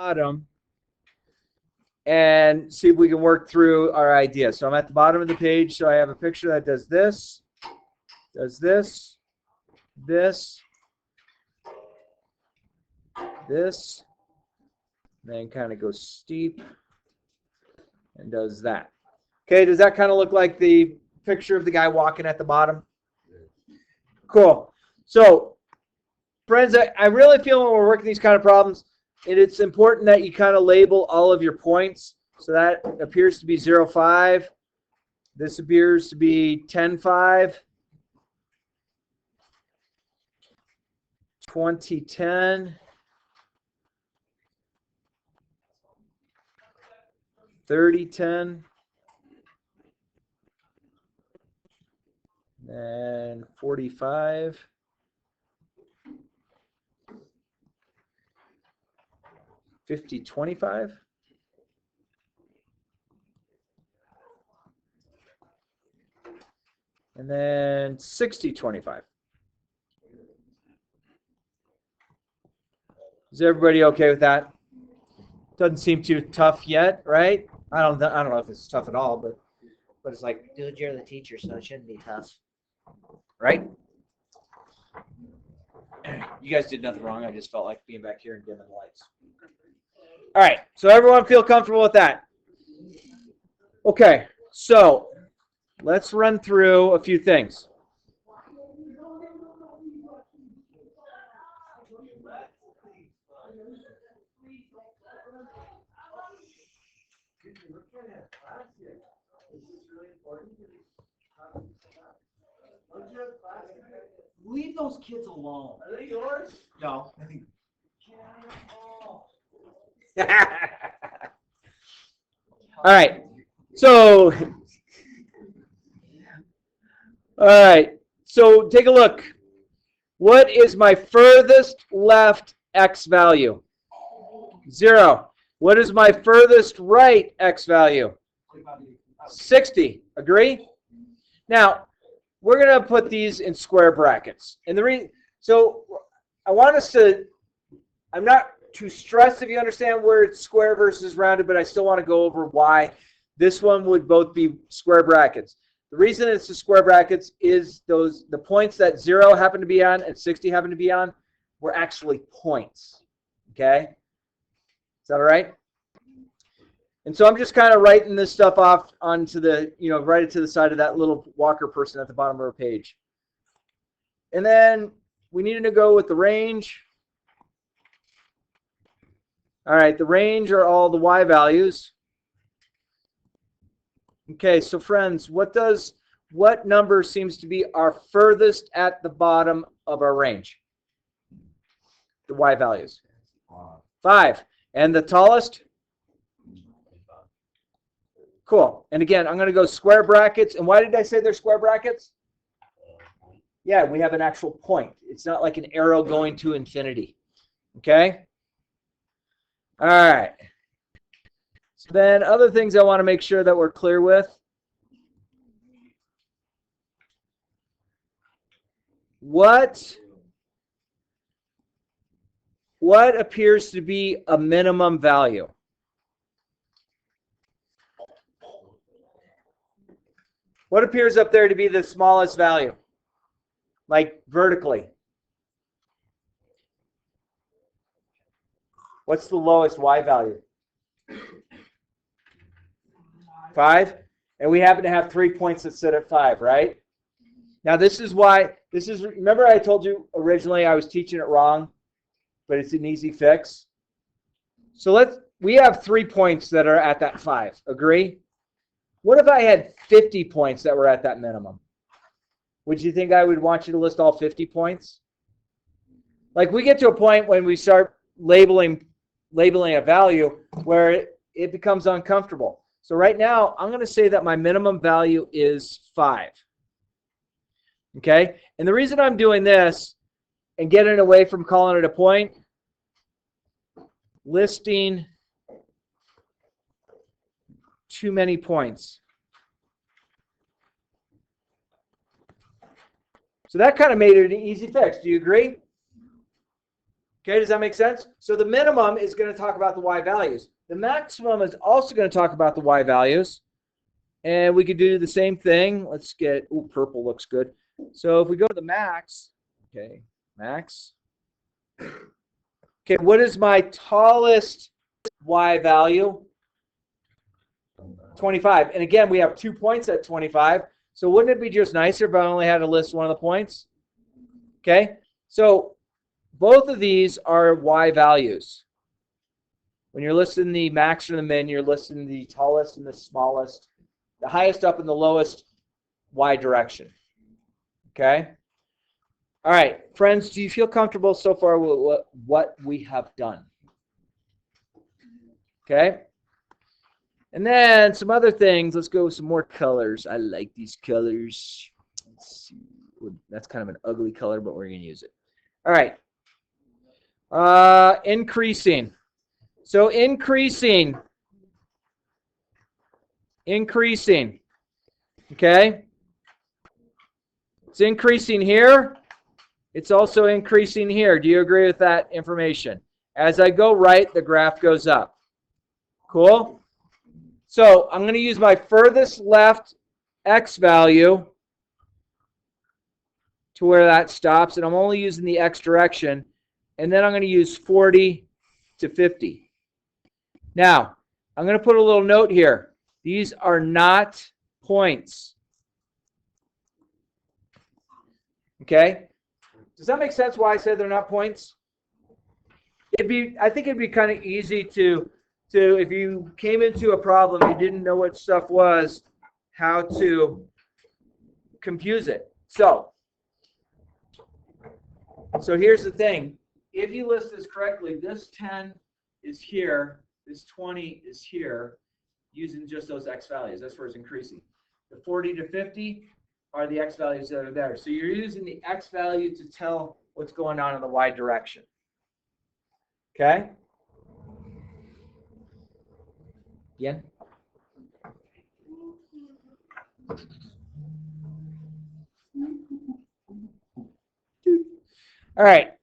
bottom and see if we can work through our idea. So I'm at the bottom of the page, so I have a picture that does this, this, then kind of goes steep and does that. Okay, does that kind of look like the picture of the guy walking at the bottom? Cool. So, friends, I really feel when we're working these kind of problems, it's important that you kind of label all of your points. So that appears to be 0, 5. This appears to be 10, 5. 20, 10. 30, 10. And 45. 50, 25. And then 60, 25. Is everybody okay with that? Doesn't seem too tough yet, right? I don't know if it's tough at all, but it's like, dude, you're the teacher, so it shouldn't be tough. Right? You guys did nothing wrong. I just felt like being back here and dimming the lights. All right. So everyone feel comfortable with that? Okay. So let's run through a few things. Leave those kids alone. Are they yours? No. All right. So, all right. So take a look. What is my furthest left x value? 0. What is my furthest right x value? 60. Agree? Now, we're going to put these in square brackets. And so I want us to, I'm not too stressed if you understand where it's square versus rounded, but I still want to go over why this one would both be square brackets. The reason it's the square brackets is the points that 0 happen to be on and 60 happen to be on were actually points. Okay? Is that all right? And so I'm just kind of writing this stuff off onto the, write it to the side of that little walker person at the bottom of our page. And then we needed to go with the range. All right, the range are all the y values. Okay, so friends, what number seems to be our furthest at the bottom of our range? The y values. 5. And the tallest? Cool. And again, I'm going to go square brackets. And why did I say they're square brackets? Yeah, we have an actual point. It's not like an arrow going to infinity. Okay? All right. So then other things I want to make sure that we're clear with. What appears to be a minimum value? What appears up there to be the smallest value? Like vertically. What's the lowest y value? 5. And we happen to have 3 points that sit at 5, right? Now this is why, remember I told you originally I was teaching it wrong, but it's an easy fix. So we have 3 points that are at that 5. Agree? What if I had 50 points that were at that minimum? Would you think I would want you to list all 50 points? Like we get to a point when we start labeling a value where it becomes uncomfortable. So right now, I'm going to say that my minimum value is 5. Okay? And the reason I'm doing this and getting away from calling it a point, listing too many points. So that kind of made it an easy fix. Do you agree? Okay, does that make sense? So the minimum is going to talk about the y values. The maximum is also going to talk about the y values. And we could do the same thing. Let's get, ooh, purple looks good. So if we go to the max, okay, max. Okay, what is my tallest y value? 25. And again, we have 2 points at 25. So wouldn't it be just nicer if I only had to list one of the points? Okay, so both of these are y values. When you're listing the max or the min, you're listing the tallest and the smallest, the highest up and the lowest y direction. Okay? All right, friends, do you feel comfortable so far with what we have done? Okay? And then some other things. Let's go with some more colors. I like these colors. Let's see. That's kind of an ugly color, but we're going to use it. All right. Increasing. So increasing. Okay? It's increasing here. It's also increasing here. Do you agree with that information? As I go right, the graph goes up. Cool? So I'm going to use my furthest left x value to where that stops, and I'm only using the x direction, and then I'm going to use 40 to 50. Now, I'm going to put a little note here. These are not points. Okay? Does that make sense why I said they're not points? I think it'd be kind of easy to if you came into a problem, you didn't know what stuff was, how to confuse it. So here's the thing. If you list this correctly, this 10 is here, this 20 is here, using just those x values. That's where it's increasing. The 40 to 50 are the x values that are there. So you're using the x value to tell what's going on in the y direction. Okay? Again? All right.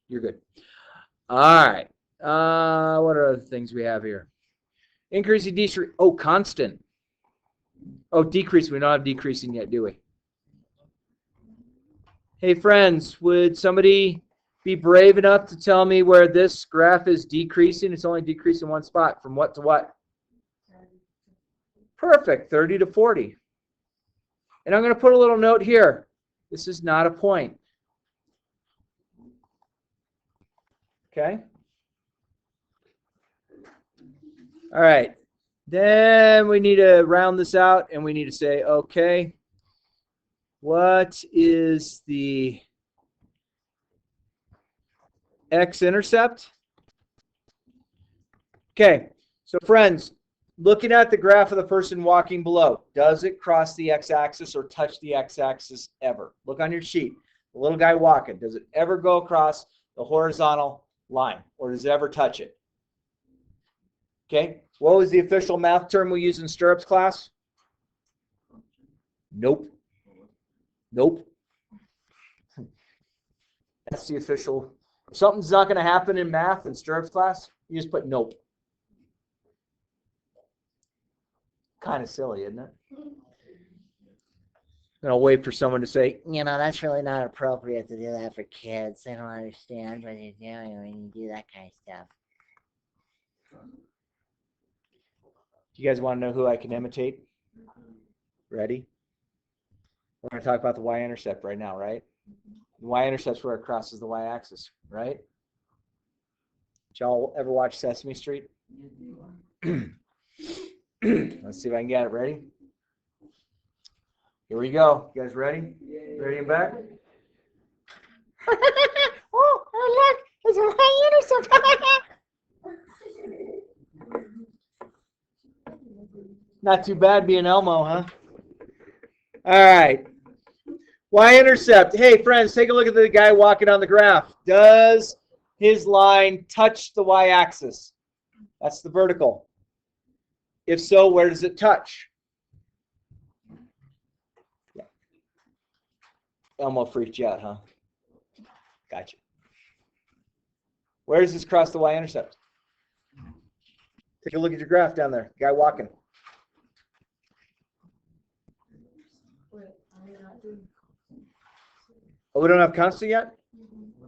You're good. All right. What are other things we have here? Increasing, decreasing. Oh, constant. Oh, decreasing. We don't have decreasing yet, do we? Hey, friends, would somebody be brave enough to tell me where this graph is decreasing? It's only decreasing one spot. From what to what? Perfect. 30 to 40. And I'm going to put a little note here. This is not a point. Okay? All right. Then we need to round this out, and we need to say, okay, what is the x-intercept? Okay, so friends, looking at the graph of the person walking below, does it cross the x-axis or touch the x-axis ever? Look on your sheet. The little guy walking, does it ever go across the horizontal line, or does it ever touch it? Okay, what was the official math term we used in stirrups class? Nope. Nope. That's the official. If something's not going to happen in math in stirrups class, you just put nope. Kind of silly, isn't it? And I'll wait for someone to say, You know, that's really not appropriate to do that for kids. They don't understand what you're doing when you do that kind of stuff. you guys want to know who I can imitate? Ready? We're going to talk about the y-intercept right now, right? The y-intercept's where it crosses the y-axis, right? Did y'all ever watch Sesame Street? Let's see if I can get it. Ready? Here we go. You guys ready? Ready and back? Oh, look! It's a y-intercept! Not too bad being Elmo, huh? All right. Y-intercept. Hey, friends, take a look at the guy walking on the graph. Does his line touch the y-axis? That's the vertical. If so, where does it touch? Yeah. Elmo freaked you out, huh? Gotcha. Where does this cross the y-intercept? Take a look at your graph down there. Guy walking. Oh, we don't have constant yet?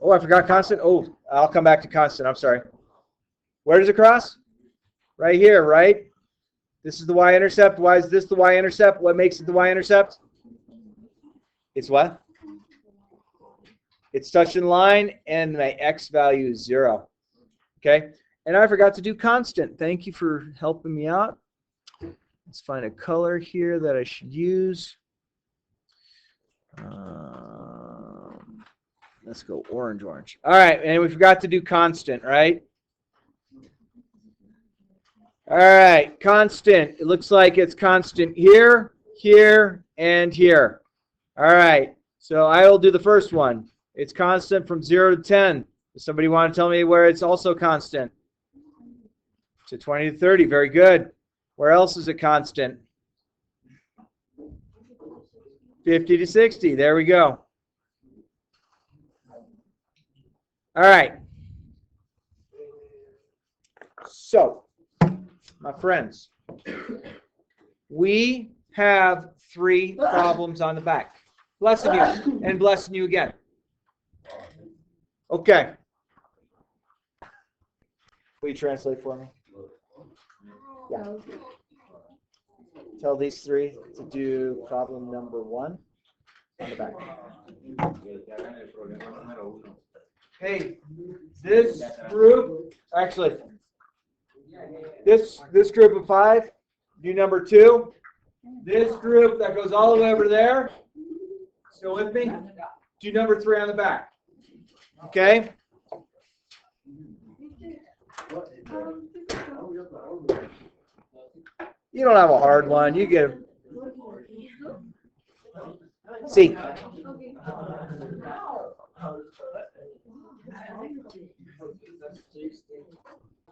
Oh, I forgot constant. Oh, I'll come back to constant. I'm sorry. Where does it cross? Right here, right? This is the y-intercept. Why is this the y-intercept? What makes it the y-intercept? It's what? It's touching line, and my x value is 0. Okay? And I forgot to do constant. Thank you for helping me out. Let's find a color here that I should use. Let's go orange. All right, and we forgot to do constant, right? All right, constant. It looks like it's constant here, here, and here. All right, so I will do the first one. It's constant from 0 to 10. Does somebody want to tell me where it's also constant? To 20 to 30. Very good. Where else is it constant? 50 to 60. There we go. All right. So, my friends, we have 3 problems on the back. Blessing you and blessing you again. Okay. Will you translate for me? Yeah. Tell these 3 to do problem number 1 on the back. Hey, this group, actually, this group of 5, do number 2. This group that goes all the way over there, still with me? Do number 3 on the back. Okay? You don't have a hard one. You get. See,